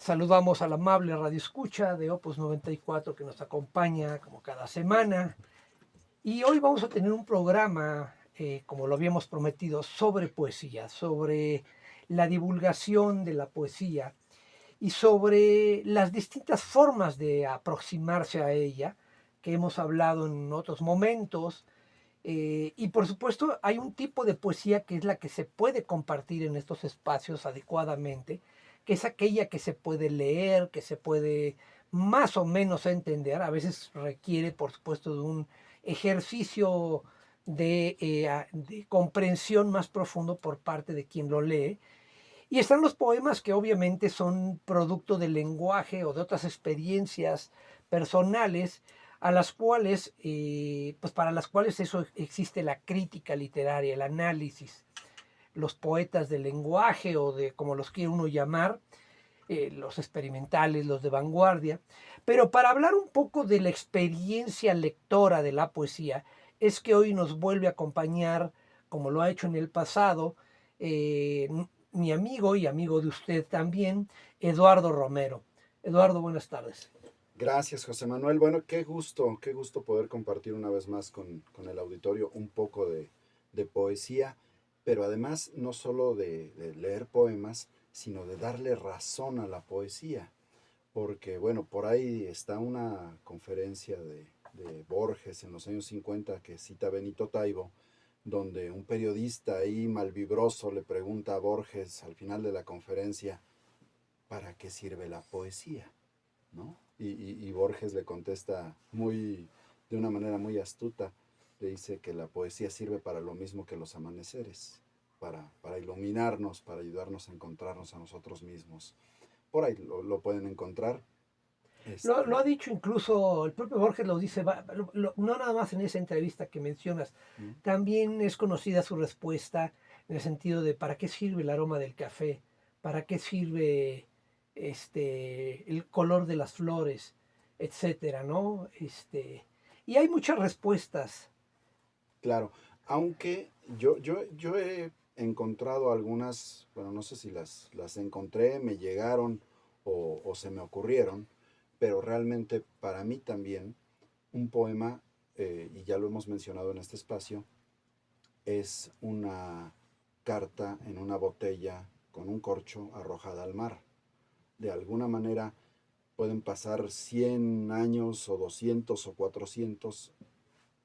Saludamos al amable Radio Escucha de Opus 94 que nos acompaña como cada semana. Y hoy vamos a tener un programa, como lo habíamos prometido, sobre poesía, sobre la divulgación de la poesía y sobre las distintas formas de aproximarse a ella, que hemos hablado en otros momentos. Y por supuesto hay un tipo de poesía que es la que se puede compartir en estos espacios adecuadamente, que es aquella que se puede leer, que se puede más o menos entender. A veces requiere, por supuesto, de un ejercicio de comprensión más profundo por parte de quien lo lee. Y están los poemas que obviamente son producto del lenguaje o de otras experiencias personales a las cuales, pues para las cuales eso existe la crítica literaria, el análisis, los poetas del lenguaje o de como los quiere uno llamar, los experimentales, los de vanguardia. Pero para hablar un poco de la experiencia lectora de la poesía, es que hoy nos vuelve a acompañar, como lo ha hecho en el pasado, eh, mi amigo y amigo de usted también, Eduardo Romero. Eduardo, buenas tardes. Gracias, José Manuel. Bueno, qué gusto poder compartir una vez más con el auditorio un poco de poesía, pero además no solo de leer poemas, sino de darle razón a la poesía. Porque, bueno, por ahí está una conferencia de Borges en los años 50 que cita Benito Taibo, donde un periodista ahí malvibroso le pregunta a Borges al final de la conferencia, ¿para qué sirve la poesía? ¿No? Y Borges le contesta de una manera muy astuta, le dice que la poesía sirve para lo mismo que los amaneceres, para iluminarnos, para ayudarnos a encontrarnos a nosotros mismos. Por ahí lo pueden encontrar. Lo ha Este, dicho incluso, el propio Borges lo dice, no nada más en esa entrevista que mencionas, ¿Mm? también es conocida su respuesta en el sentido de para qué sirve el aroma del café, para qué sirve el color de las flores, etcétera, ¿no? Y hay muchas respuestas. Claro, aunque yo he encontrado algunas, bueno, no sé si las encontré, me llegaron o se me ocurrieron, pero realmente para mí también un poema, y ya lo hemos mencionado en este espacio, es una carta en una botella con un corcho arrojada al mar. De alguna manera pueden pasar 100 años o 200 o 400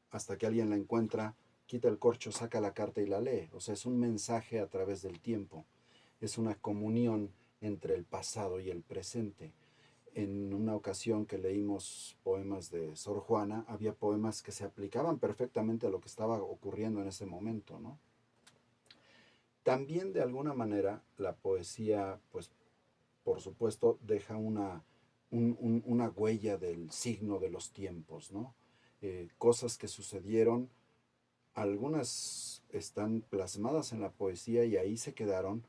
hasta que alguien la encuentra, quita el corcho, saca la carta y la lee. O sea, es un mensaje a través del tiempo. Es una comunión entre el pasado y el presente. En una ocasión que leímos poemas de Sor Juana, había poemas que se aplicaban perfectamente a lo que estaba ocurriendo en ese momento, ¿no? También de alguna manera la poesía, pues por supuesto, deja una huella del signo de los tiempos, ¿no? Cosas que sucedieron, algunas están plasmadas en la poesía y ahí se quedaron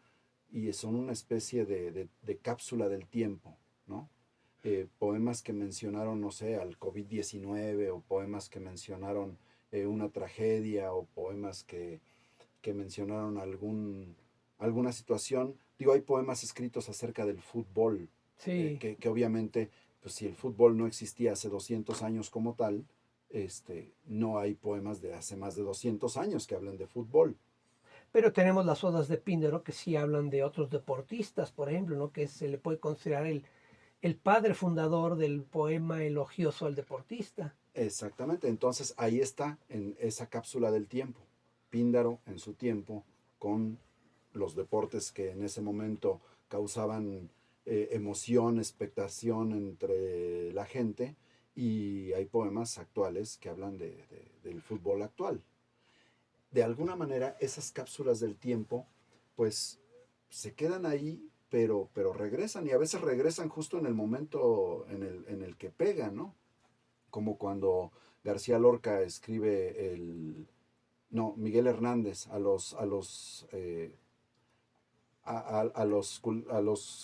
y son una especie de cápsula del tiempo, ¿no? Poemas que mencionaron, no sé, al COVID-19 o poemas que mencionaron una tragedia o poemas que mencionaron alguna situación. Digo, hay poemas escritos acerca del fútbol, Sí, que obviamente, pues si el fútbol no existía hace 200 años como tal, no hay poemas de hace más de 200 años que hablen de fútbol. pero tenemos las odas de Píndaro que sí hablan de otros deportistas, por ejemplo, ¿no? Que se le puede considerar el padre fundador del poema elogioso al deportista. Exactamente, entonces ahí está en esa cápsula del tiempo. Píndaro en su tiempo con los deportes que en ese momento causaban emoción, expectación entre la gente y hay poemas actuales que hablan del fútbol actual. De alguna manera esas cápsulas del tiempo pues se quedan ahí pero regresan y a veces regresan justo en el momento en el que pegan, ¿no? Como cuando García Lorca escribe no, Miguel Hernández a los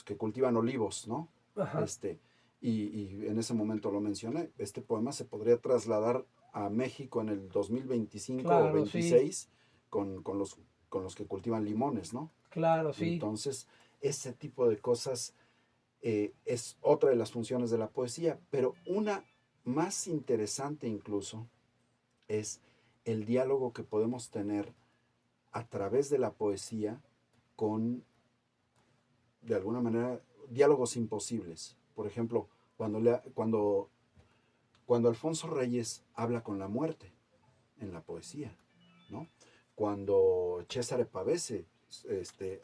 que cultivan olivos, ¿no? Ajá, Este, y en ese momento lo mencioné, este poema se podría trasladar a México en el 2025 o claro, sí, 26 con los que cultivan limones, ¿no? claro, sí. Entonces, ese tipo de cosas es otra de las funciones de la poesía, pero una más interesante incluso es el diálogo que podemos tener a través de la poesía con, de alguna manera, diálogos imposibles. Por ejemplo, cuando Alfonso Reyes habla con la muerte en la poesía, ¿no? Cuando Cesare Pavese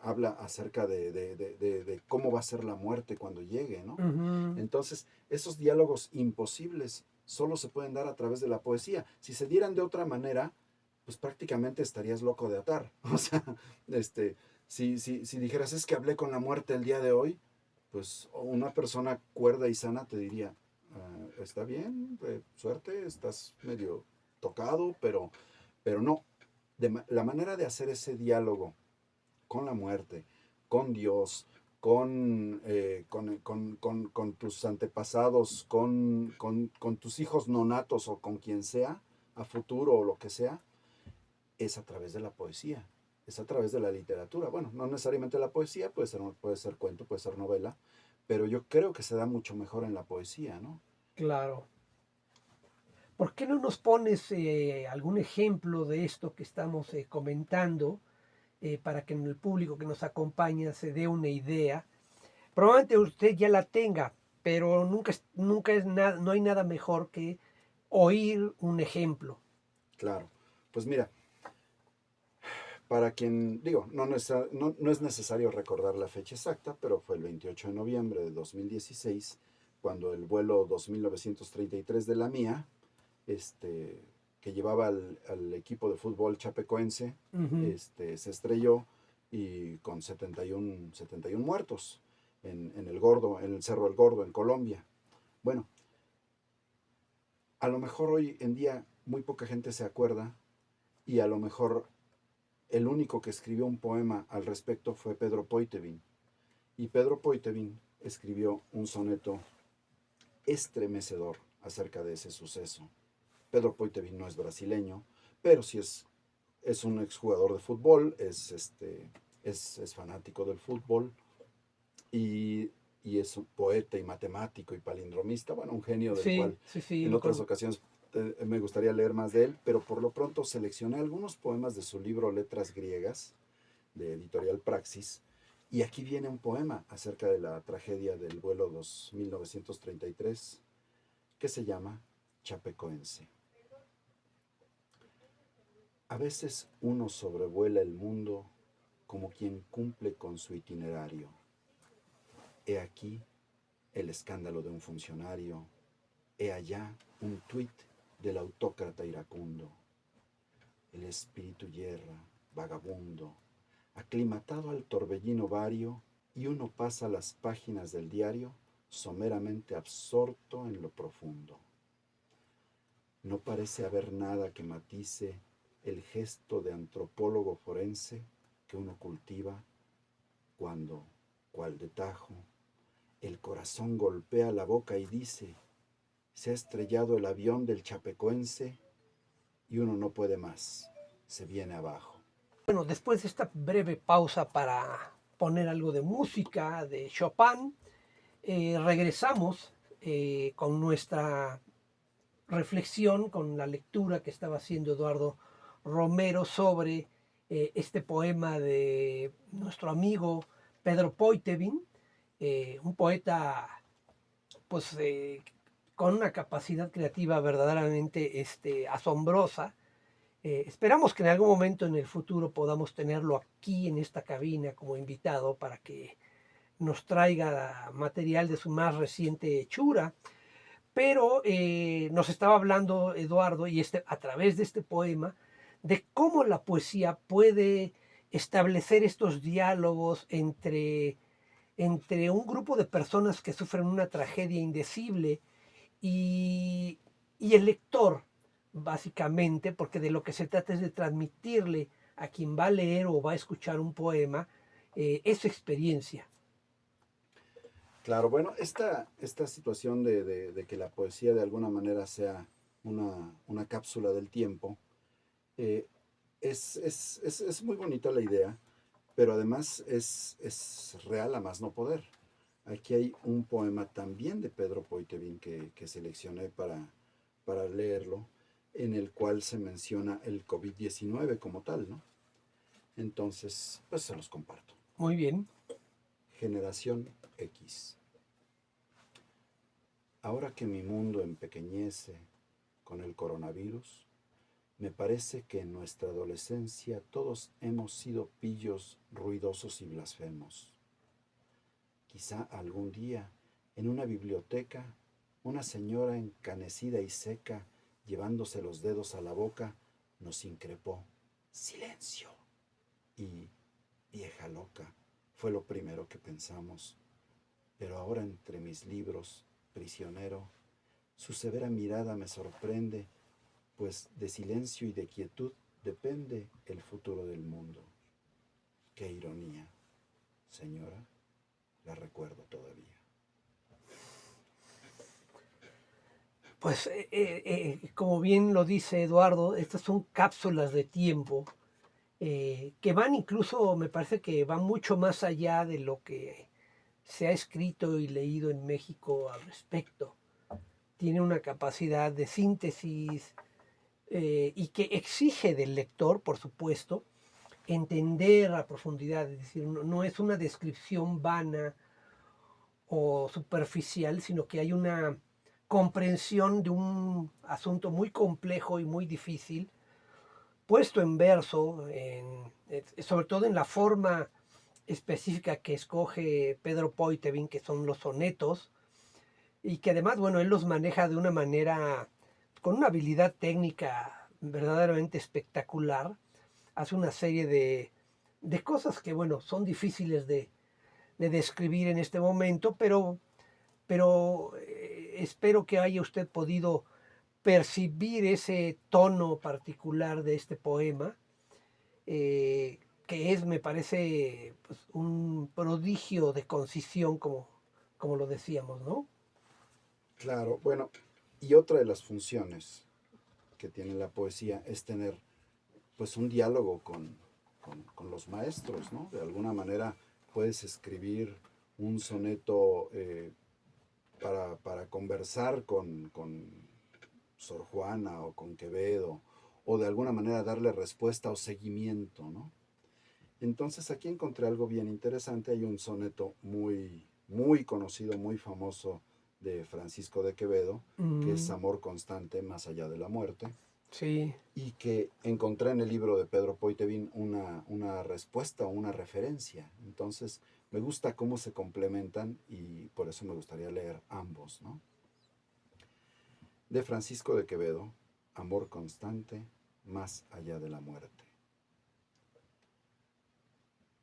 habla acerca de cómo va a ser la muerte cuando llegue, ¿no? Ujú. Entonces, esos diálogos imposibles solo se pueden dar a través de la poesía. Si se dieran de otra manera, pues prácticamente estarías loco de atar. O sea, si dijeras, es que hablé con la muerte el día de hoy, pues una persona cuerda y sana te diría, está bien, suerte, estás medio tocado, pero no. La manera de hacer ese diálogo con la muerte, con Dios, con tus antepasados, con tus hijos nonatos o con quien sea, a futuro o lo que sea, es a través de la poesía, es a través de la literatura. Bueno, no necesariamente la poesía, puede ser cuento, puede ser novela, pero yo creo que se da mucho mejor en la poesía, ¿no? Claro. ¿Por qué no nos pones algún ejemplo de esto que estamos comentando para que el público que nos acompaña se dé una idea? Probablemente usted ya la tenga, pero nunca es nada, no hay nada mejor que oír un ejemplo. Claro. Pues mira, para quien, digo, no es necesario recordar la fecha exacta, pero fue el 28 de noviembre de 2016, cuando el vuelo 2933 de la mía, este, que llevaba al equipo de fútbol chapecoense, Ujú. se estrelló y con 71 muertos en el Gordo, en el Cerro El Gordo, en Colombia. Bueno, a lo mejor hoy en día muy poca gente se acuerda y a lo mejor el único que escribió un poema al respecto fue Pedro Poitevin. Y Pedro Poitevin escribió un soneto estremecedor acerca de ese suceso. Pedro Poitevin no es brasileño, pero sí es un exjugador de fútbol, es fanático del fútbol y, y es un poeta y matemático y palindromista, bueno, un genio del Sí, cual sí, sí, en lo otras con... ocasiones me gustaría leer más de él, pero por lo pronto seleccioné algunos poemas de su libro Letras Griegas, de Editorial Praxis, y aquí viene un poema acerca de la tragedia del vuelo 2933 que se llama Chapecoense. A veces uno sobrevuela el mundo como quien cumple con su itinerario. He aquí el escándalo de un funcionario, he allá un tuit del autócrata iracundo. El espíritu yerra, vagabundo, aclimatado al torbellino vario, y uno pasa las páginas del diario someramente absorto en lo profundo. No parece haber nada que matice el gesto de antropólogo forense que uno cultiva cuando, cual de tajo, el corazón golpea la boca y dice, se ha estrellado el avión del chapecoense y uno no puede más, se viene abajo. Bueno, después de esta breve pausa para poner algo de música de Chopin, regresamos con nuestra reflexión, con la lectura que estaba haciendo Eduardo Romero sobre este poema de nuestro amigo Pedro Poitevin, un poeta pues con una capacidad creativa verdaderamente asombrosa. Esperamos que en algún momento en el futuro podamos tenerlo aquí en esta cabina como invitado para que nos traiga material de su más reciente hechura. Pero nos estaba hablando Eduardo, y a través de este poema, de cómo la poesía puede establecer estos diálogos entre un grupo de personas que sufren una tragedia indecible y, y el lector, básicamente, porque de lo que se trata es de transmitirle a quien va a leer o va a escuchar un poema esa experiencia. Claro, bueno, esta situación de que la poesía de alguna manera sea una cápsula del tiempo, eh, es muy bonita la idea, pero además es real a más no poder. Aquí hay un poema también de Pedro Poitevin que seleccioné para leerlo, en el cual se menciona el COVID-19 como tal, ¿no? Entonces, pues se los comparto. Muy bien. Generación X. Ahora que mi mundo empequeñece con el coronavirus, me parece que en nuestra adolescencia todos hemos sido pillos ruidosos y blasfemos. Quizá algún día, en una biblioteca, una señora encanecida y seca, llevándose los dedos a la boca, nos increpó: ¡silencio! Y vieja loca, fue lo primero que pensamos. Pero ahora entre mis libros, prisionero, su severa mirada me sorprende, pues de silencio y de quietud depende el futuro del mundo. ¡Qué ironía! Señora, la recuerdo todavía. Pues como bien lo dice Eduardo, estas son cápsulas de tiempo que van incluso, me parece que van mucho más allá de lo que se ha escrito y leído en México al respecto. Tiene una capacidad de síntesis y que exige del lector, por supuesto, entender a profundidad, es decir, no es una descripción vana o superficial, sino que hay una comprensión de un asunto muy complejo y muy difícil, puesto en verso, sobre todo en la forma específica que escoge Pedro Poitevin, que son los sonetos, y que además, bueno, él los maneja de una manera, con una habilidad técnica verdaderamente espectacular. Hace una serie de cosas que, bueno, son difíciles de describir en este momento, pero espero que haya usted podido percibir ese tono particular de este poema, que es, me parece, pues, un prodigio de concisión, como lo decíamos, ¿no? Claro, bueno, y otra de las funciones que tiene la poesía es tener pues un diálogo con los maestros, ¿no? De alguna manera puedes escribir un soneto para conversar con Sor Juana o con Quevedo, o de alguna manera darle respuesta o seguimiento, ¿no? Entonces aquí encontré algo bien interesante. Hay un soneto muy conocido, muy famoso de Francisco de Quevedo, que es Mm, Amor constante más allá de la muerte, sí, y que encontré en el libro de Pedro Poitevin una respuesta o una referencia. Entonces me gusta cómo se complementan y por eso me gustaría leer ambos, ¿no? De Francisco de Quevedo, Amor constante más allá de la muerte.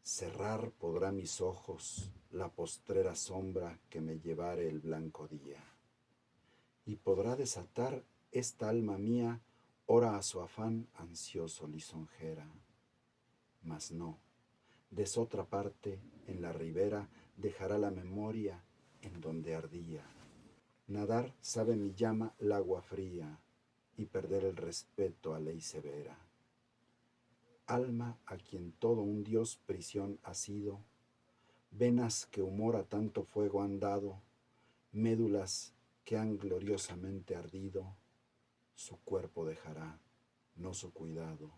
Cerrar podrá mis ojos la postrera sombra que me llevare el blanco día, y podrá desatar esta alma mía ora a su afán ansioso lisonjera. Mas no, desotra parte en la ribera dejará la memoria en donde ardía. Nadar sabe mi llama el agua fría y perder el respeto a ley severa. Alma a quien todo un dios prisión ha sido, venas que humor a tanto fuego han dado, médulas que han gloriosamente ardido, su cuerpo dejará, no su cuidado.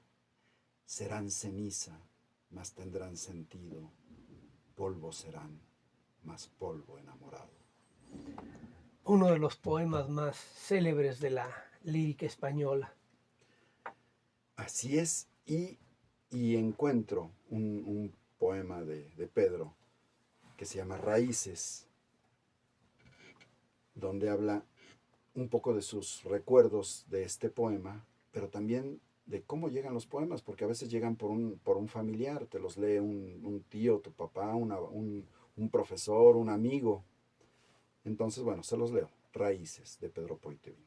Serán ceniza, mas tendrán sentido, polvo serán, mas polvo enamorado. uno de los poemas más célebres de la lírica española. Así es, y encuentro un poema de Pedro que se llama Raíces, donde habla un poco de sus recuerdos de este poema, pero también de cómo llegan los poemas, porque a veces llegan por un familiar, te los lee un tío, tu papá, un profesor, un amigo. Entonces, bueno, se los leo. Raíces de Pedro Poitevin.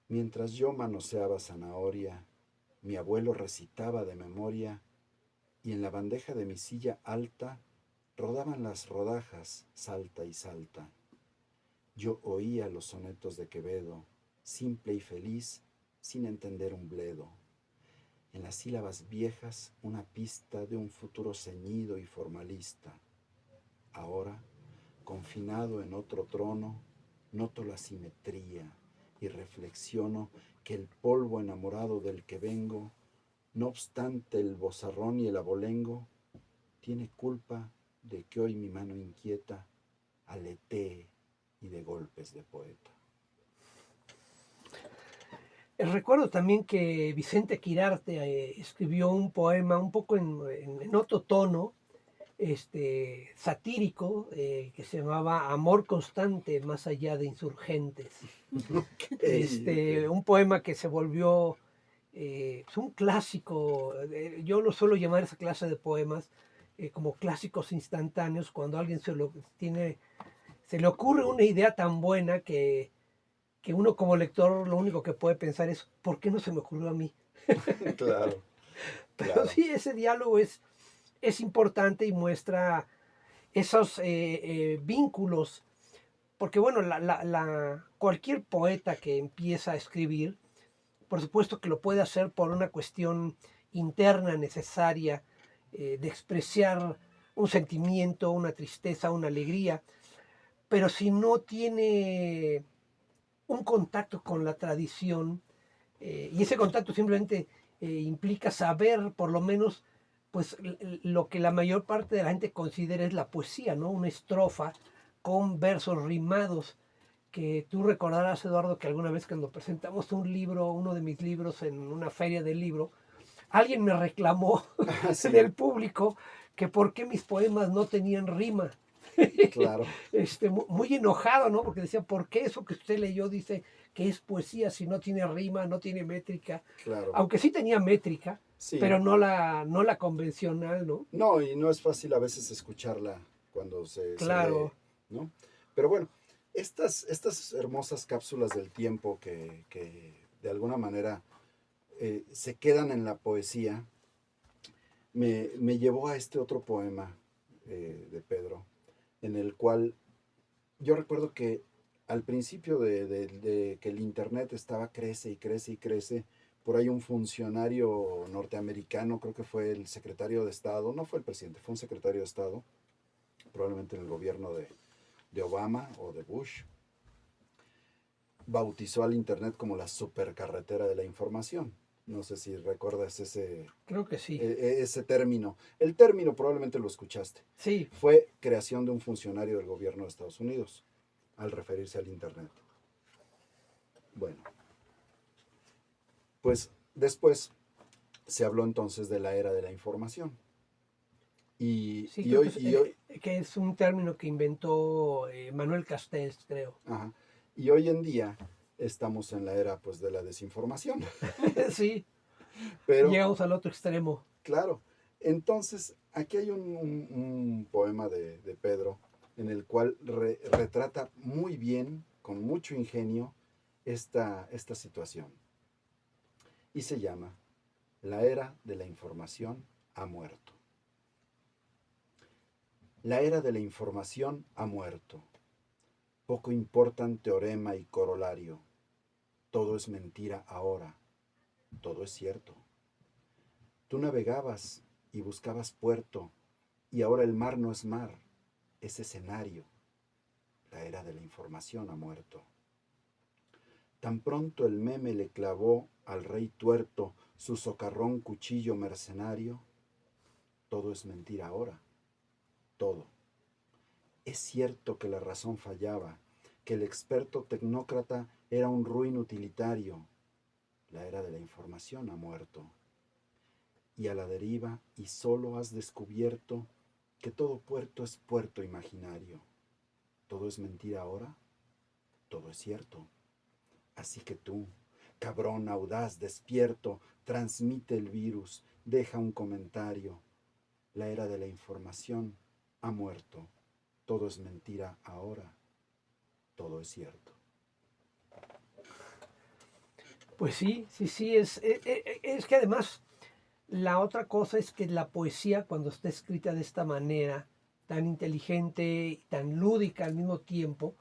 Mientras yo manoseaba zanahoria, mi abuelo recitaba de memoria y en la bandeja de mi silla alta rodaban las rodajas, salta y salta. Yo oía los sonetos de Quevedo, simple y feliz, sin entender un bledo. En las sílabas viejas, una pista de un futuro ceñido y formalista. ahora, confinado en otro trono, noto la simetría y reflexiono que el polvo enamorado del que vengo, no obstante el bozarrón y el abolengo, tiene culpa de que hoy mi mano inquieta aletee y de golpes de poeta. Recuerdo también que Vicente Quirarte escribió un poema un poco en otro tono, satírico, que se llamaba Amor constante más allá de insurgentes. Okay. Un poema que se volvió pues un clásico. Yo lo suelo llamar esa clase de poemas como clásicos instantáneos, cuando a alguien se le ocurre una idea tan buena que uno como lector lo único que puede pensar es, ¿por qué no se me ocurrió a mí? Claro, Pero claro. sí, ese diálogo es importante y muestra esos vínculos, porque bueno, cualquier poeta que empieza a escribir, por supuesto que lo puede hacer por una cuestión interna necesaria de expresar un sentimiento, una tristeza, una alegría, pero si no tiene un contacto con la tradición, y ese contacto simplemente implica saber por lo menos pues lo que la mayor parte de la gente considera es la poesía, ¿no? Una estrofa con versos rimados, que tú recordarás, Eduardo, que alguna vez cuando presentamos un libro, uno de mis libros en una feria del libro, alguien me reclamó Ah, sí, del público que por qué mis poemas no tenían rima. claro, Muy enojado, ¿no? Porque decía, ¿por qué eso que usted leyó dice que es poesía si no tiene rima, no tiene métrica? claro. Aunque sí tenía métrica, pero Sí, no la convencional, ¿no? no, y no es fácil a veces escucharla cuando se lee, Claro, ¿no? Pero bueno, estas hermosas cápsulas del tiempo que de alguna manera se quedan en la poesía, me llevó a este otro poema de Pedro, en el cual yo recuerdo que al principio de que el Internet estaba crece y crece y crece, por ahí un funcionario norteamericano, creo que fue el secretario de Estado, no fue el presidente, fue un secretario de Estado, probablemente en el gobierno de Obama o de Bush, bautizó al Internet como la supercarretera de la información. No sé si recuerdas creo que sí. ese término. El término probablemente lo escuchaste. Sí, Fue creación de un funcionario del gobierno de Estados Unidos al referirse al Internet. Bueno, pues después se habló entonces de la era de la información. Y, sí, y creo hoy, y hoy, que es un término que inventó Manuel Castells, creo. ajá, y hoy en día estamos en la era pues de la desinformación. Sí, Pero, llegamos al otro extremo. claro, entonces aquí hay un poema de Pedro en el cual retrata muy bien, con mucho ingenio, esta situación. Y se llama La era de la información ha muerto. La era de la información ha muerto. Poco importan teorema y corolario. Todo es mentira ahora. Todo es cierto. Tú navegabas y buscabas puerto, y ahora el mar no es mar, es escenario. La era de la información ha muerto. Tan pronto el meme le clavó al rey tuerto su socarrón cuchillo mercenario, todo es mentira ahora. Todo. Es cierto que la razón fallaba, que el experto tecnócrata era un ruin utilitario. La era de la información ha muerto. Y a la deriva, y solo has descubierto que todo puerto es puerto imaginario. Todo es mentira ahora, todo es cierto. Así que tú, cabrón audaz, despierto, transmite el virus, deja un comentario. La era de la información ha muerto. Todo es mentira ahora, todo es cierto. Pues sí, sí, sí, es que además la otra cosa es que la poesía, cuando está escrita de esta manera, tan inteligente y tan lúdica al mismo tiempo,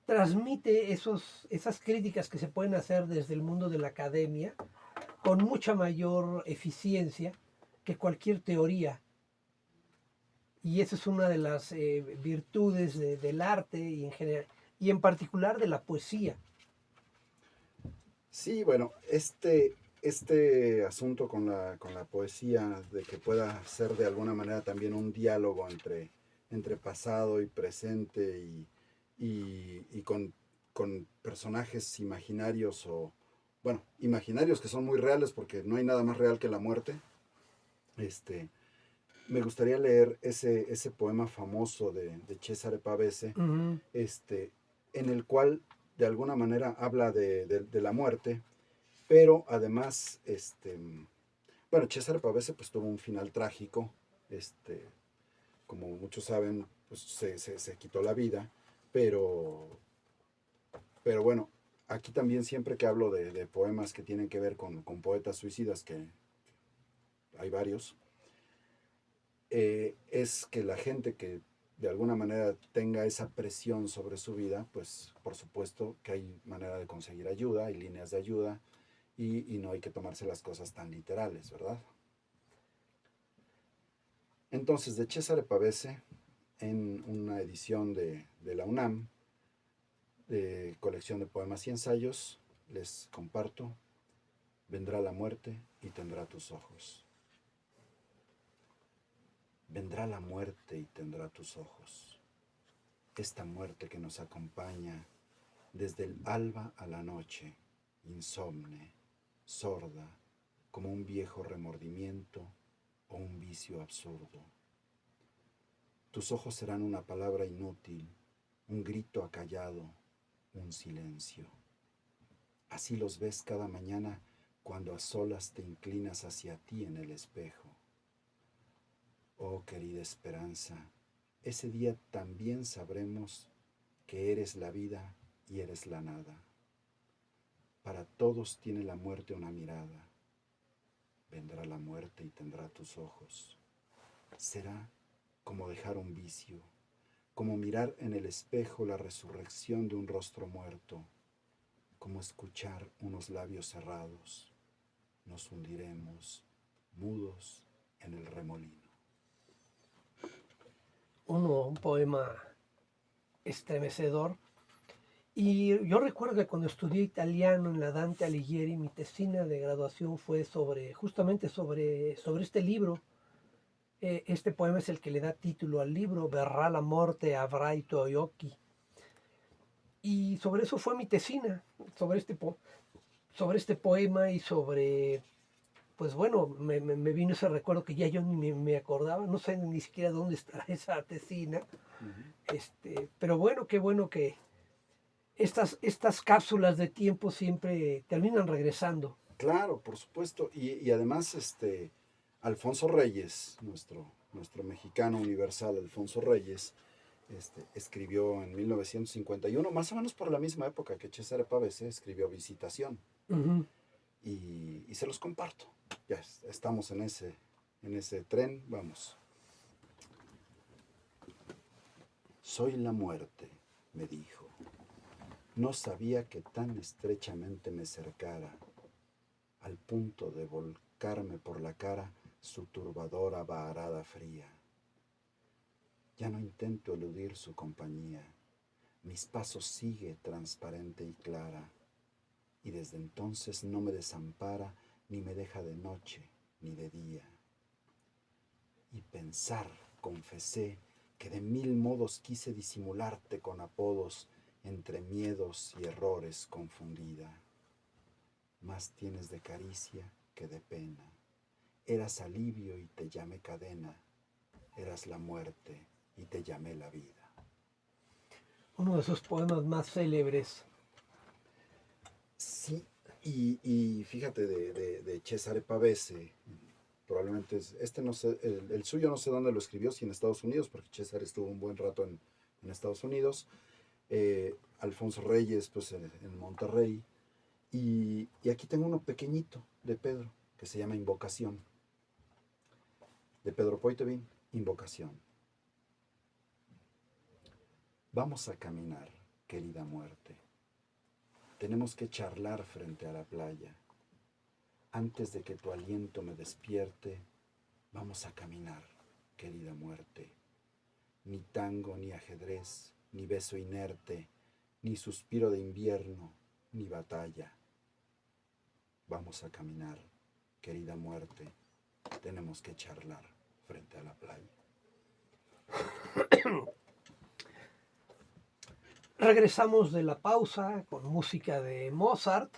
transmite esas críticas que se pueden hacer desde el mundo de la academia con mucha mayor eficiencia que cualquier teoría. Y esa es una de las virtudes del arte y en general, y en particular de la poesía. Sí, bueno, este asunto con la poesía, de que pueda ser de alguna manera también un diálogo entre pasado y presente y con personajes imaginarios o, bueno, imaginarios que son muy reales porque no hay nada más real que la muerte. Este, Me gustaría leer ese poema famoso de Cesare Pavese, Ujú. este, en el cual de alguna manera habla de la muerte, pero además, bueno, Cesare Pavese pues tuvo un final trágico, este, como muchos saben, pues se quitó la vida, pero, pero bueno, aquí también siempre que hablo de poemas que tienen que ver con poetas suicidas, que hay varios, es que la gente que de alguna manera tenga esa presión sobre su vida, pues por supuesto que hay manera de conseguir ayuda, hay líneas de ayuda y no hay que tomarse las cosas tan literales, ¿verdad? Entonces, de Cesare Pavese, en una edición de la UNAM, de colección de poemas y ensayos, les comparto, vendrá la muerte y tendrá tus ojos. Vendrá la muerte y tendrá tus ojos. Esta muerte que nos acompaña desde el alba a la noche, insomne, sorda, como un viejo remordimiento o un vicio absurdo. Tus ojos serán una palabra inútil, un grito acallado, un silencio. Así los ves cada mañana cuando a solas te inclinas hacia ti en el espejo. Oh querida esperanza, ese día también sabremos que eres la vida y eres la nada. Para todos tiene la muerte una mirada. Vendrá la muerte y tendrá tus ojos. Será como dejar un vicio, como mirar en el espejo la resurrección de un rostro muerto, como escuchar unos labios cerrados. Nos hundiremos, mudos, en el remolino. Un poema estremecedor. Y yo recuerdo que cuando estudié italiano en la Dante Alighieri, mi tesina de graduación fue justamente sobre este libro. Este poema es el que le da título al libro, Verrà la morte, avrai i tuoi occhi. Y sobre eso fue mi tesina, sobre sobre este poema y sobre, pues bueno, me vino ese recuerdo que ya yo ni me acordaba, no sé ni siquiera dónde está esa tesina. Uh-huh. Pero bueno que estas cápsulas de tiempo siempre terminan regresando. Claro, por supuesto. Y además, Alfonso Reyes, nuestro mexicano universal, Alfonso Reyes, escribió en 1951, más o menos por la misma época que Cesare Pavese, escribió Visitación. Ujú. Y se los comparto. Ya estamos en ese tren, vamos. Soy la muerte, me dijo. No sabía que tan estrechamente me cercara, al punto de volcarme por la cara su turbadora vaharada fría. Ya no intento eludir su compañía, mis pasos sigue transparente y clara, y desde entonces no me desampara ni me deja de noche ni de día. Y pensar, confesé, que de mil modos quise disimularte con apodos entre miedos y errores confundida. Más tienes de caricia que de pena. Eras alivio y te llamé cadena. Eras la muerte y te llamé la vida. Uno de sus poemas más célebres. Sí, y fíjate de Cesare Pavese, probablemente no sé, el suyo no sé dónde lo escribió, si en Estados Unidos, porque Cesare estuvo un buen rato en Estados Unidos. Alfonso Reyes, pues en Monterrey. Y aquí tengo uno pequeñito de Pedro, que se llama Invocación. De Pedro Poitevin, Invocación. Vamos a caminar, querida muerte. Tenemos que charlar frente a la playa. Antes de que tu aliento me despierte, vamos a caminar, querida muerte, ni tango, ni ajedrez, ni beso inerte, ni suspiro de invierno, ni batalla. Vamos a caminar, querida muerte, tenemos que charlar frente a la playa. Regresamos de la pausa con música de Mozart.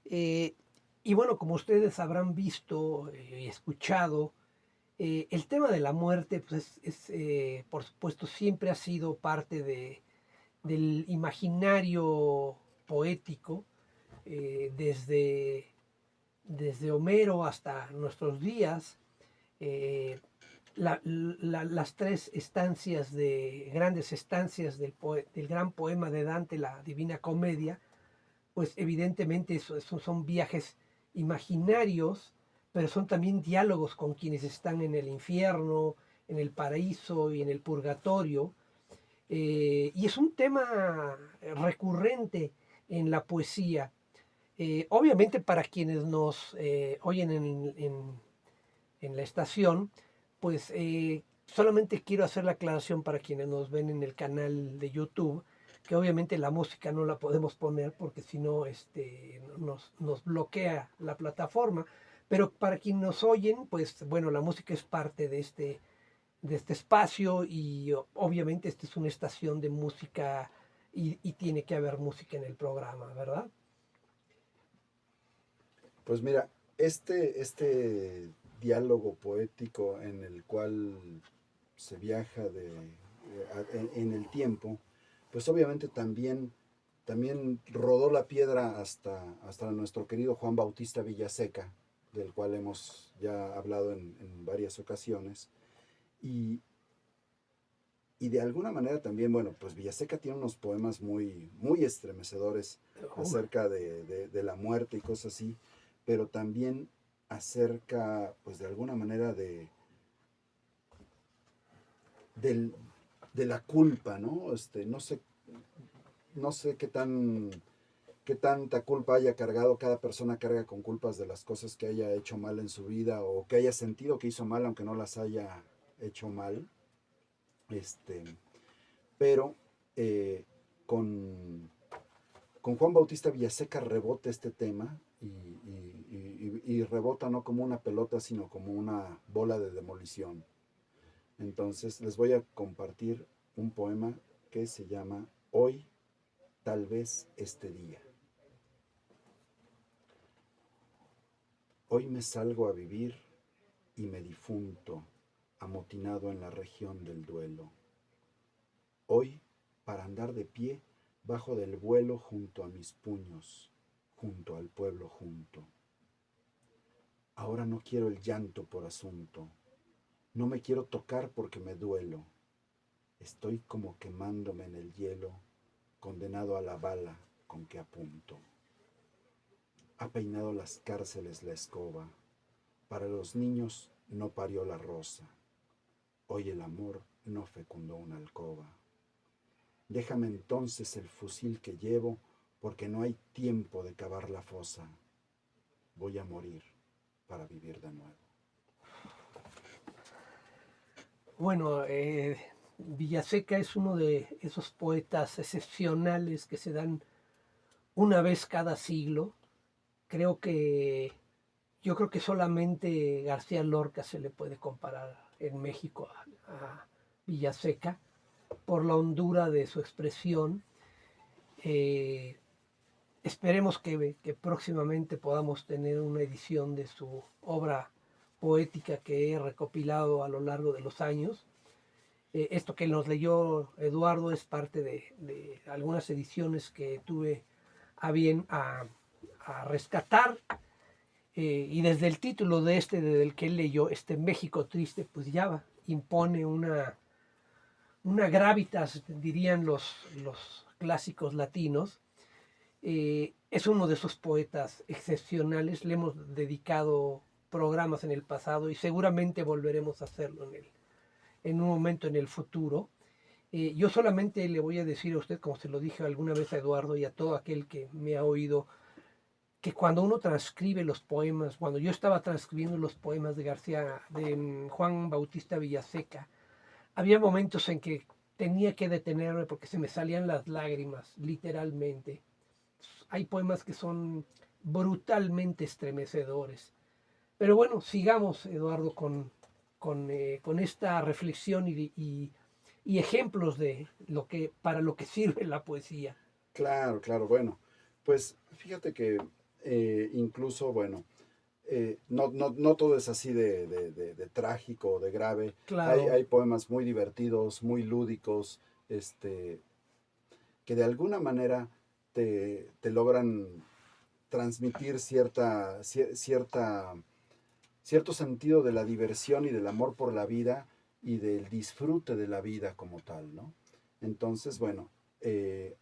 Y bueno, como ustedes habrán visto y escuchado, el tema de la muerte, pues por supuesto, siempre ha sido parte del imaginario poético, desde Homero hasta nuestros días. Eh, las tres grandes estancias del gran poema de Dante, la Divina Comedia, pues evidentemente son viajes imaginarios, pero son también diálogos con quienes están en el infierno, en el paraíso y en el purgatorio. Y es un tema recurrente en la poesía. Obviamente para quienes nos oyen en la estación, pues solamente quiero hacer la aclaración para quienes nos ven en el canal de YouTube, que obviamente la música no la podemos poner porque si no nos bloquea la plataforma, pero para quienes nos oyen, pues bueno, la música es parte de este espacio y obviamente esta es una estación de música y tiene que haber música en el programa, ¿verdad? Pues mira, este diálogo poético en el cual se viaja en el tiempo, pues obviamente también rodó la piedra hasta nuestro querido Juan Bautista Villaseca, del cual hemos ya hablado en varias ocasiones. Y, y de alguna manera también, bueno, pues Villaseca tiene unos poemas muy estremecedores acerca de la muerte y cosas así, pero también acerca, pues de alguna manera del, de la culpa, ¿no? No sé qué tanta culpa haya cargado. Cada persona carga con culpas de las cosas que haya hecho mal en su vida o que haya sentido que hizo mal, aunque no las haya hecho mal. Pero con Juan Bautista Villaseca rebota este tema y rebota no como una pelota, sino como una bola de demolición. Entonces les voy a compartir un poema que se llama Hoy, tal vez este día. Hoy me salgo a vivir y me difunto, amotinado en la región del duelo. Hoy, para andar de pie, bajo del vuelo junto a mis puños, junto al pueblo junto. Ahora no quiero el llanto por asunto, no me quiero tocar porque me duelo. Estoy como quemándome en el hielo, condenado a la bala con que apunto. Ha peinado las cárceles la escoba, para los niños no parió la rosa. Hoy el amor no fecundó una alcoba. Déjame entonces el fusil que llevo, porque no hay tiempo de cavar la fosa. Voy a morir para vivir de nuevo. Bueno, Villaseca es uno de esos poetas excepcionales que se dan una vez cada siglo. Yo creo que solamente García Lorca se le puede comparar en México a Villaseca por la hondura de su expresión. Eh, Esperemos que próximamente podamos tener una edición de su obra poética que he recopilado a lo largo de los años. Esto que nos leyó Eduardo es parte de algunas ediciones que tuve a bien a rescatar. Y desde el título del que él leyó, México Triste, pues ya impone una gravitas, dirían los clásicos latinos. Es uno de esos poetas excepcionales. Le hemos dedicado programas en el pasado y seguramente volveremos a hacerlo en un momento en el futuro. Yo solamente le voy a decir a usted, como se lo dije alguna vez a Eduardo y a todo aquel que me ha oído, que cuando uno transcribe los poemas, cuando yo estaba transcribiendo los poemas de Juan Bautista Villaseca, había momentos en que tenía que detenerme porque se me salían las lágrimas, literalmente. Hay poemas que son brutalmente estremecedores. Pero bueno, sigamos, Eduardo, con esta reflexión y ejemplos de lo que, para lo que sirve la poesía. Claro, claro, bueno, pues fíjate que incluso, bueno, no todo es así de trágico o de grave. Claro, Hay poemas muy divertidos, muy lúdicos, este, que de alguna manera te logran transmitir cierto sentido de la diversión y del amor por la vida y del disfrute de la vida como tal, ¿no? Entonces, bueno,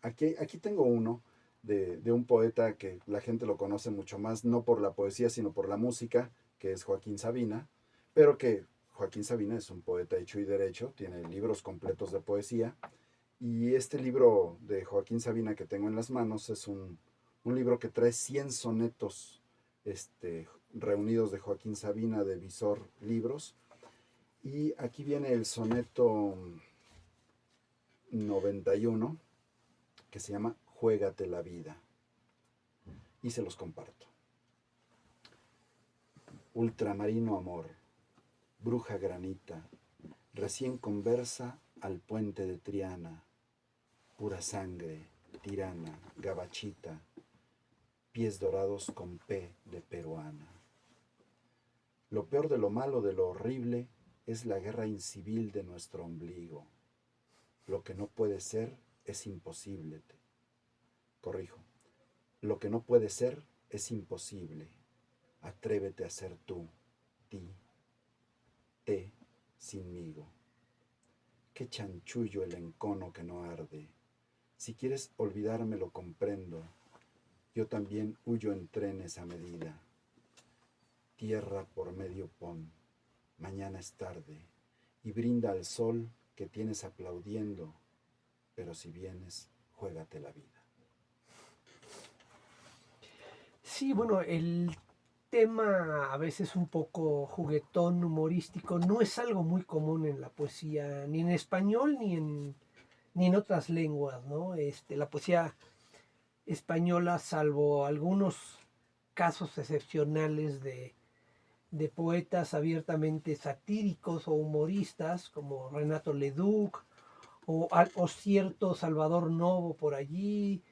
aquí tengo uno de un poeta que la gente lo conoce mucho más, no por la poesía, sino por la música, que es Joaquín Sabina, pero que Joaquín Sabina es un poeta hecho y derecho, tiene libros completos de poesía, y este libro de Joaquín Sabina que tengo en las manos es un libro que trae 100 sonetos reunidos de Joaquín Sabina de Visor Libros. Y aquí viene el soneto 91 que se llama Juégate la vida. Y se los comparto. Ultramarino amor, bruja granita, recién conversa al puente de Triana, pura sangre, tirana, gabachita, pies dorados con P de peruana. Lo peor de lo malo, de lo horrible, es la guerra incivil de nuestro ombligo. Lo que no puede ser es imposible. Corrijo. Lo que no puede ser es imposible. Atrévete a ser tú, ti, te, sinmigo. Qué chanchullo el encono que no arde. Si quieres olvidarme lo comprendo. Yo también huyo en trenes a medida. Tierra por medio pon. Mañana es tarde. Y brinda al sol que tienes aplaudiendo. Pero si vienes, juégate la vida. sí, bueno, el tema a veces un poco juguetón, humorístico, no es algo muy común en la poesía, ni en español ni en otras lenguas, ¿no? La poesía española, salvo algunos casos excepcionales de poetas abiertamente satíricos o humoristas, como Renato Leduc o cierto Salvador Novo por allí,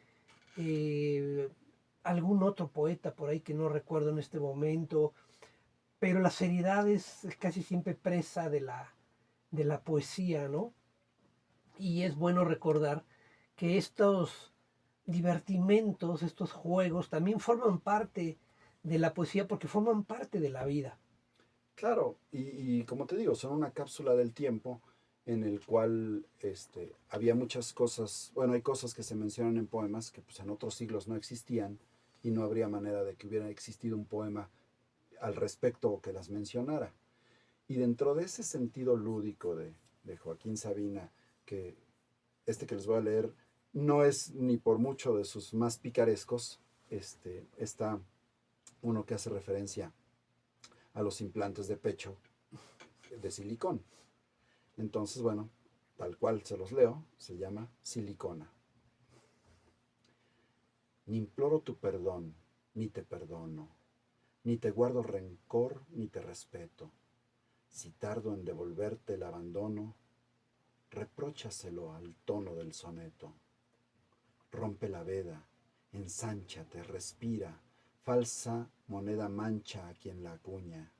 eh, algún otro poeta por ahí que no recuerdo en este momento, pero la seriedad es casi siempre presa de la poesía, ¿no? Y es bueno recordar que estos divertimentos, estos juegos, también forman parte de la poesía porque forman parte de la vida. Claro, y como te digo, son una cápsula del tiempo en el cual había muchas cosas, bueno, hay cosas que se mencionan en poemas que pues, en otros siglos no existían y no habría manera de que hubiera existido un poema al respecto o que las mencionara. Y dentro de ese sentido lúdico de Joaquín Sabina, que que les voy a leer no es ni por mucho de sus más picarescos, está uno que hace referencia a los implantes de pecho de silicón. Entonces, bueno, tal cual se los leo, se llama Silicona. Ni imploro tu perdón, ni te perdono, ni te guardo rencor, ni te respeto. Si tardo en devolverte el abandono, repróchaselo al tono del soneto. Rompe la veda, ensánchate, respira, falsa moneda mancha a quien la acuña.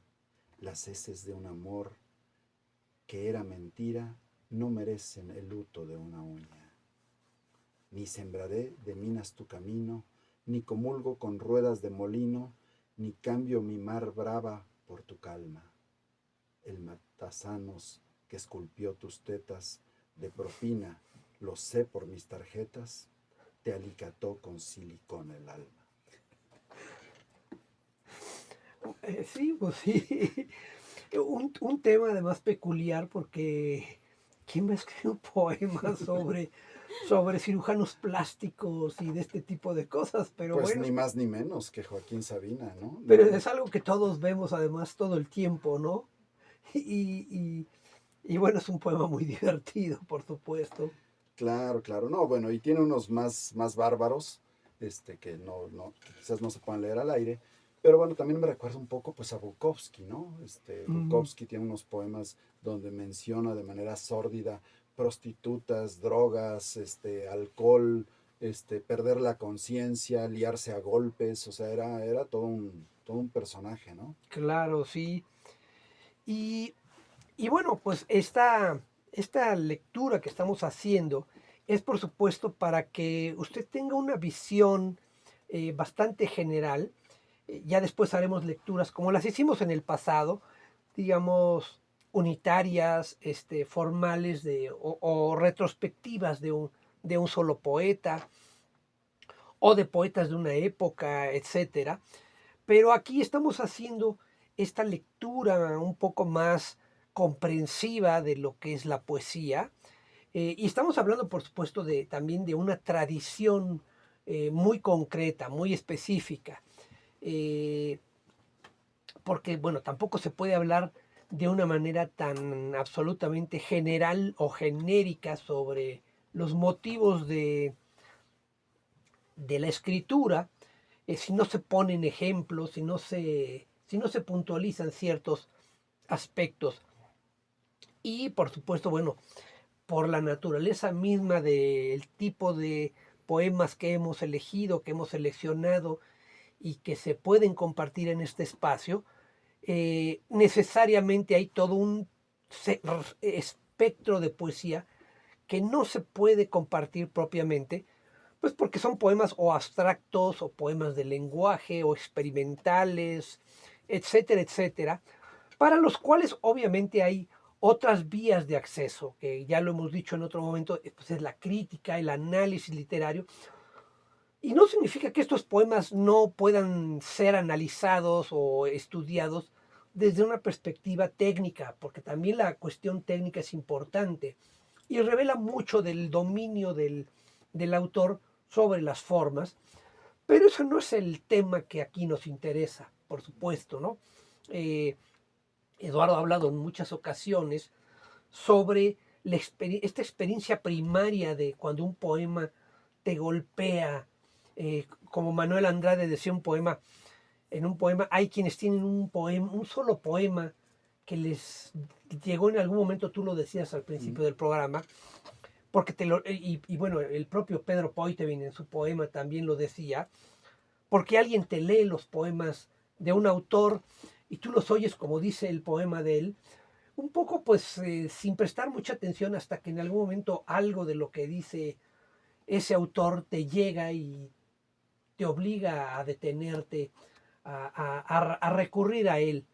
Las heces de un amor que era mentira no merecen el luto de una uña. Ni sembraré de minas tu camino, ni comulgo con ruedas de molino, ni cambio mi mar brava por tu calma. El matasanos que esculpió tus tetas de propina, lo sé por mis tarjetas, te alicató con silicona el alma. Sí, pues sí. Un tema además peculiar porque ¿quién va a escribir un poema sobre cirujanos plásticos y de este tipo de cosas? Pero Pues bueno, ni más ni menos que Joaquín Sabina, ¿no? pero es algo que todos vemos además todo el tiempo, ¿no? Y, Y bueno, es un poema muy divertido, por supuesto. Claro, claro. No, bueno, y tiene unos más bárbaros, que que quizás no se puedan leer al aire. Pero bueno, también me recuerda un poco pues a Bukowski, ¿no? Mm, Bukowski tiene unos poemas donde menciona de manera sórdida prostitutas, drogas, alcohol, perder la conciencia, liarse a golpes, o sea, era todo un personaje, ¿no? claro, sí. Y, y bueno, pues esta lectura que estamos haciendo es por supuesto para que usted tenga una visión bastante general. Ya después haremos lecturas como las hicimos en el pasado, digamos, unitarias, formales o retrospectivas de un solo poeta o de poetas de una época, etcétera. Pero aquí estamos haciendo esta lectura un poco más comprensiva de lo que es la poesía. Y estamos hablando, por supuesto, también de una tradición muy concreta, muy específica. Eh, Porque, bueno, tampoco se puede hablar de una manera tan absolutamente general o genérica sobre los motivos de la escritura, si no se ponen ejemplos, si no se puntualizan ciertos aspectos. Y por supuesto, bueno, por la naturaleza misma del tipo de poemas que hemos elegido, que hemos seleccionado y que se pueden compartir en este espacio, necesariamente hay todo un espectro de poesía que no se puede compartir propiamente, pues porque son poemas o abstractos o poemas de lenguaje o experimentales, etcétera, etcétera, para los cuales obviamente hay otras vías de acceso, que ya lo hemos dicho en otro momento, pues es la crítica, el análisis literario, y no significa que estos poemas no puedan ser analizados o estudiados desde una perspectiva técnica, porque también la cuestión técnica es importante y revela mucho del dominio del autor sobre las formas, pero eso no es el tema que aquí nos interesa, por supuesto, ¿no? Eh, Eduardo ha hablado en muchas ocasiones sobre esta experiencia primaria de cuando un poema te golpea, como Manuel Andrade decía en un poema, hay quienes tienen un solo poema que les llegó en algún momento, tú lo decías al Mm. principio del programa, porque y bueno, el propio Pedro Poitevin en su poema también lo decía, porque alguien te lee los poemas de un autor y tú los oyes como dice el poema de él, un poco pues sin prestar mucha atención hasta que en algún momento algo de lo que dice ese autor te llega y te obliga a detenerte, a recurrir a él.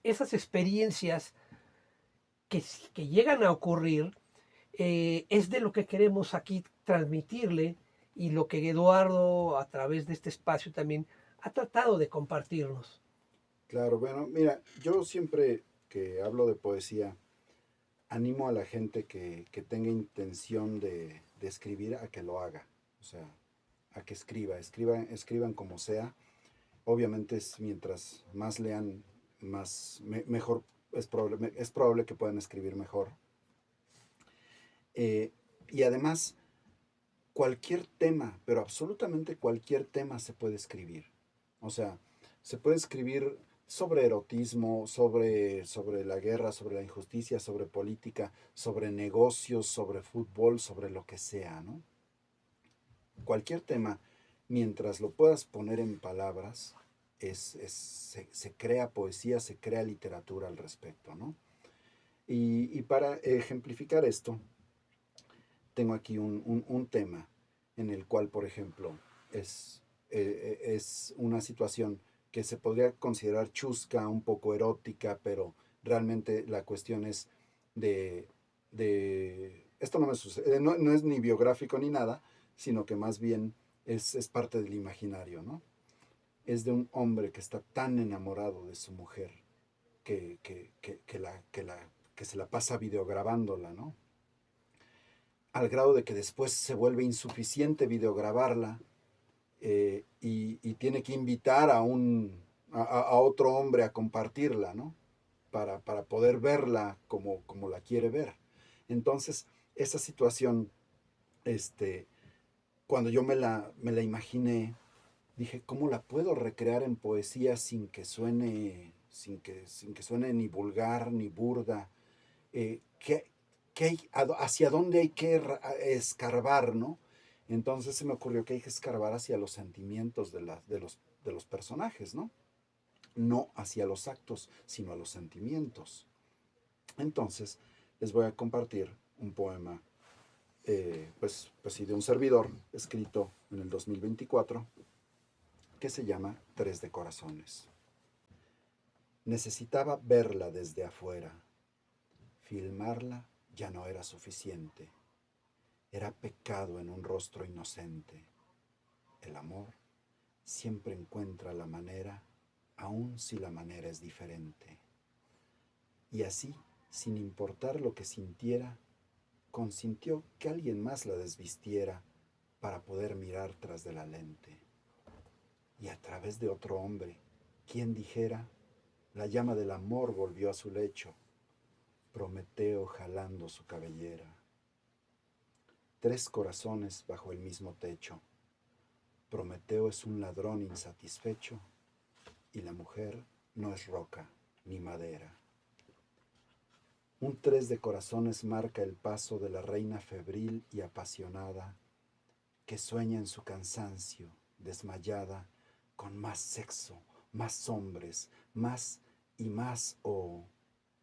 Esas experiencias que llegan a ocurrir es de lo que queremos aquí transmitirle y lo que Eduardo a través de este espacio también ha tratado de compartirnos. Claro, bueno, mira, yo siempre que hablo de poesía, animo a la gente que tenga intención de escribir a que lo haga, o sea, a que escriban como sea. Obviamente es mientras más lean, mejor es probable que puedan escribir mejor. Eh, y además, cualquier tema, pero absolutamente cualquier tema se puede escribir. O sea, se puede escribir sobre erotismo, sobre la guerra, sobre la injusticia, sobre política, sobre negocios, sobre fútbol, sobre lo que sea, ¿no? Cualquier tema, mientras lo puedas poner en palabras, se crea poesía, se crea literatura al respecto, ¿no? Y para ejemplificar esto, tengo aquí un tema en el cual, por ejemplo, es una situación que se podría considerar chusca, un poco erótica, pero realmente la cuestión es de, esto no me sucede, no es ni biográfico ni nada, sino que más bien es parte del imaginario, ¿no? Es de un hombre que está tan enamorado de su mujer que se la pasa videograbándola, ¿no? Al grado de que después se vuelve insuficiente videograbarla y tiene que invitar a otro hombre a compartirla, ¿no? para poder verla como la quiere ver. Entonces, esa situación, cuando yo me la imaginé, dije, ¿cómo la puedo recrear en poesía sin que suene ni vulgar ni burda? ¿Qué, hacia dónde hay que escarbar, ¿no? Entonces se me ocurrió que hay que escarbar hacia los sentimientos de los personajes, ¿no? No hacia los actos, sino a los sentimientos. Entonces les voy a compartir un poema, pues sí, de un servidor, escrito en el 2024, que se llama Tres de Corazones. Necesitaba verla desde afuera. Filmarla ya no era suficiente. Era pecado en un rostro inocente. El amor siempre encuentra la manera, aun si la manera es diferente. Y así, sin importar lo que sintiera, consintió que alguien más la desvistiera para poder mirar tras de la lente. Y a través de otro hombre, quien dijera, la llama del amor volvió a su lecho, Prometeo jalando su cabellera. Tres corazones bajo el mismo techo. Prometeo es un ladrón insatisfecho y la mujer no es roca ni madera. Un tres de corazones marca el paso de la reina febril y apasionada que sueña en su cansancio, desmayada, con más sexo, más hombres, más y más, o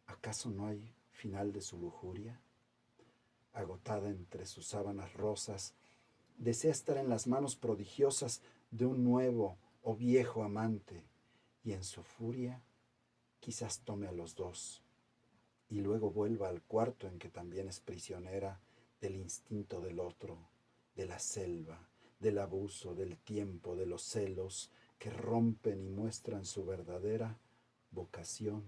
¿acaso no hay final de su lujuria? Agotada entre sus sábanas rosas, desea estar en las manos prodigiosas de un nuevo o viejo amante, y en su furia quizás tome a los dos, y luego vuelva al cuarto en que también es prisionera del instinto del otro, de la selva, del abuso, del tiempo, de los celos que rompen y muestran su verdadera vocación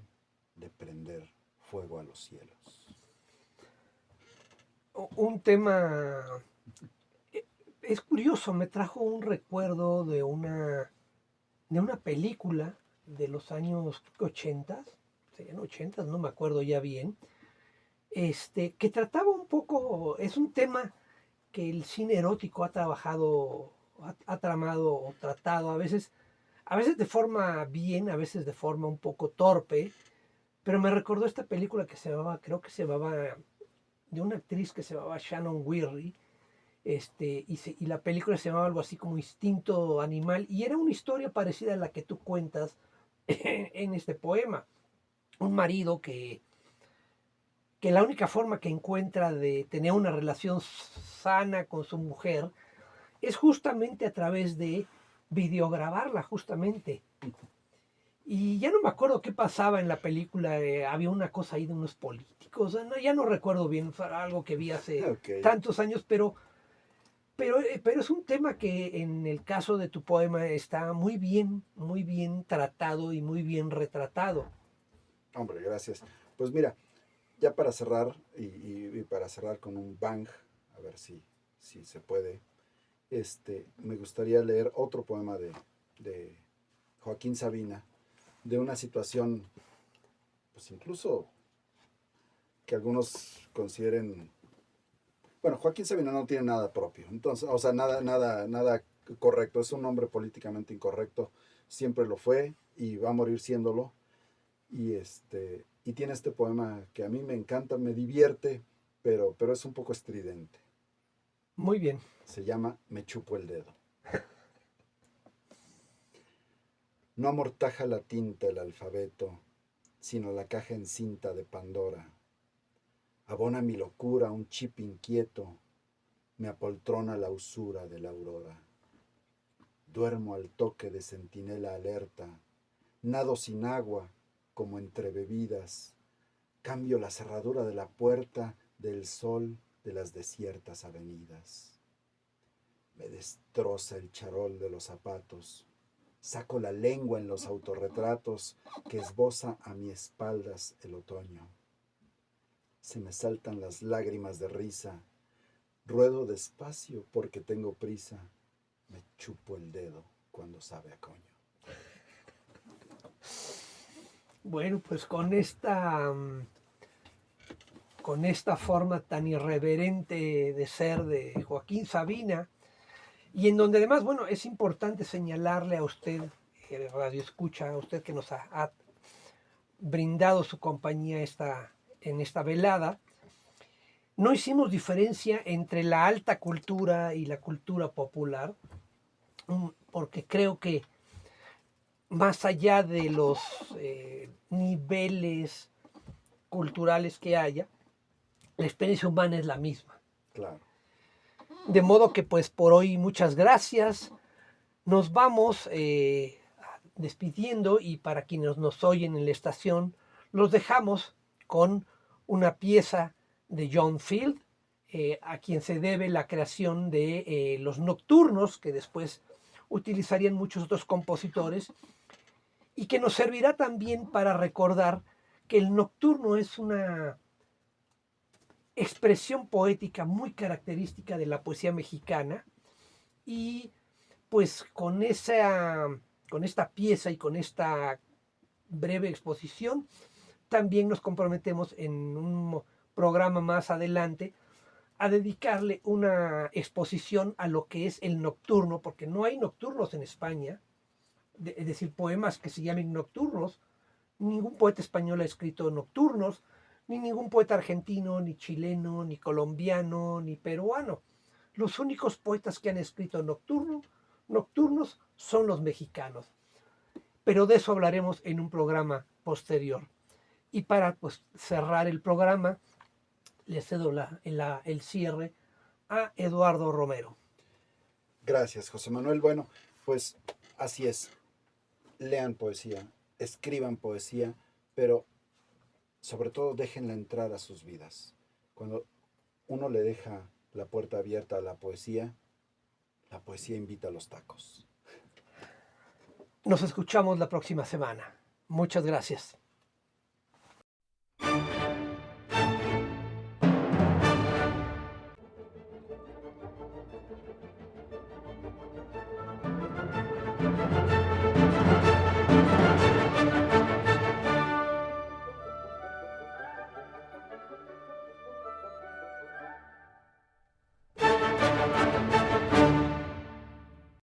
de prender fuego a los cielos. Un tema, es curioso, me trajo un recuerdo de una película de los años 80, serían 80, no me acuerdo ya bien, que trataba un poco, es un tema que el cine erótico ha trabajado, ha tramado o tratado a veces de forma bien, a veces de forma un poco torpe, pero me recordó esta película que se llamaba, creo que se llamaba, de una actriz que se llamaba Shannon Weary, y la película se llamaba algo así como Instinto Animal, y era una historia parecida a la que tú cuentas en este poema. Un marido que la única forma que encuentra de tener una relación sana con su mujer es justamente a través de videograbarla, justamente. Y ya no me acuerdo qué pasaba en la película, había una cosa ahí de unos políticos, no, ya no recuerdo bien, fue algo que vi hace Okay. tantos años, pero es un tema que en el caso de tu poema está muy bien tratado y muy bien retratado. Hombre, gracias. Pues mira, ya para cerrar y para cerrar con un bang, a ver si se puede, me gustaría leer otro poema de Joaquín Sabina, de una situación, pues incluso que algunos consideren, bueno, Joaquín Sabina no tiene nada propio, entonces, o sea, nada correcto, es un hombre políticamente incorrecto, siempre lo fue y va a morir siéndolo, y tiene este poema que a mí me encanta, me divierte, pero es un poco estridente. Muy bien. Se llama Me chupo el dedo. No amortaja la tinta el alfabeto, sino la caja encinta de Pandora. Abona mi locura un chip inquieto, me apoltrona la usura de la aurora. Duermo al toque de centinela alerta, nado sin agua como entre bebidas, cambio la cerradura de la puerta del sol de las desiertas avenidas. Me destroza el charol de los zapatos, saco la lengua en los autorretratos que esboza a mi espaldas el otoño. Se me saltan las lágrimas de risa, ruedo despacio porque tengo prisa, me chupo el dedo cuando sabe a coño. Bueno, pues con esta forma tan irreverente de ser de Joaquín Sabina, y en donde además, bueno, es importante señalarle a usted, Radio Escucha, a usted que nos ha brindado su compañía en esta velada, no hicimos diferencia entre la alta cultura y la cultura popular, porque creo que más allá de los niveles culturales que haya, la experiencia humana es la misma. Claro. De modo que pues por hoy muchas gracias. Nos vamos despidiendo y para quienes nos oyen en la estación, los dejamos con una pieza de John Field, a quien se debe la creación de los nocturnos, que después utilizarían muchos otros compositores, y que nos servirá también para recordar que el nocturno es una expresión poética muy característica de la poesía mexicana, y pues con esta pieza y con esta breve exposición también nos comprometemos en un programa más adelante a dedicarle una exposición a lo que es el nocturno, porque no hay nocturnos en España, es decir, poemas que se llamen nocturnos. Ningún poeta español ha escrito nocturnos, ni ningún poeta argentino, ni chileno, ni colombiano, ni peruano. Los únicos poetas que han escrito nocturnos son los mexicanos. Pero de eso hablaremos en un programa posterior. Y para pues, cerrar el programa, le cedo el cierre a Eduardo Romero. Gracias, José Manuel. Bueno, pues así es. Lean poesía, escriban poesía, pero sobre todo déjenla entrar a sus vidas. Cuando uno le deja la puerta abierta a la poesía invita a los tacos. Nos escuchamos la próxima semana. Muchas gracias.